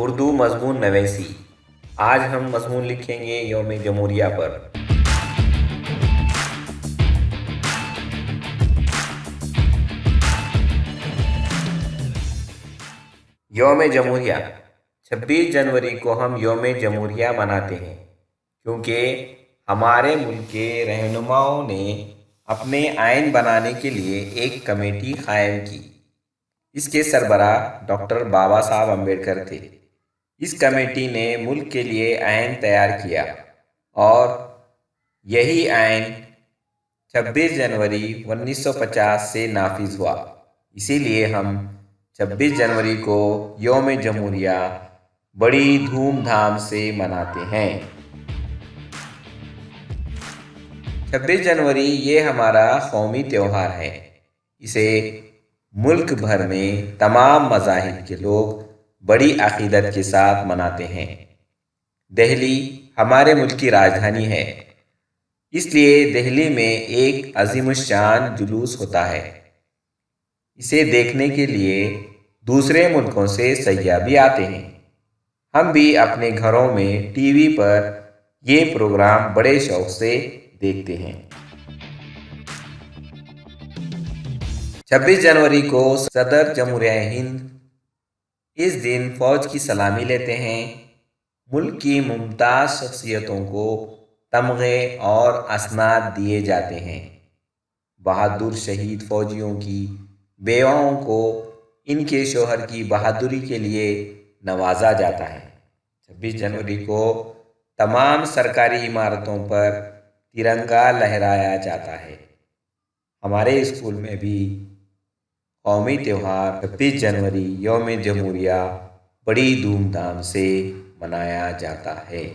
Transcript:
اردو مضمون نویسی۔ آج ہم مضمون لکھیں گے یوم جمہوریہ پر۔ یوم جمہوریہ 26 جنوری کو ہم یوم جمہوریہ مناتے ہیں کیونکہ ہمارے ملک کے رہنماؤں نے اپنے آئین بنانے کے لیے ایک کمیٹی قائم کی۔ اس کے سربراہ ڈاکٹر بابا صاحب امبیڈکر تھے۔ اس کمیٹی نے ملک کے لیے آئین تیار کیا اور یہی آئین 26 جنوری 1950 سے نافذ ہوا۔ اسی لیے ہم 26 جنوری کو یوم جمہوریہ بڑی دھوم دھام سے مناتے ہیں۔ 26 جنوری یہ ہمارا قومی تہوار ہے۔ اسے ملک بھر میں تمام مذاہب کے لوگ بڑی عقیدت کے ساتھ مناتے ہیں۔ دہلی ہمارے ملک کی راجدھانی ہے، اس لیے دہلی میں ایک عظیم الشان جلوس ہوتا ہے۔ اسے دیکھنے کے لیے دوسرے ملکوں سے سیاح بھی آتے ہیں۔ ہم بھی اپنے گھروں میں ٹی وی پر یہ پروگرام بڑے شوق سے دیکھتے ہیں۔ 26 جنوری کو صدر جمہوریہ ہند اس دن فوج کی سلامی لیتے ہیں۔ ملک کی ممتاز شخصیتوں کو تمغے اور اسناد دیے جاتے ہیں۔ بہادر شہید فوجیوں کی بیواؤں کو ان کے شوہر کی بہادری کے لیے نوازا جاتا ہے۔ 26 جنوری کو تمام سرکاری عمارتوں پر ترنگا لہرایا جاتا ہے۔ ہمارے اسکول میں بھی قومی تہوار 26 جنوری یوم جمہوریہ بڑی دھوم دھام سے منایا جاتا ہے۔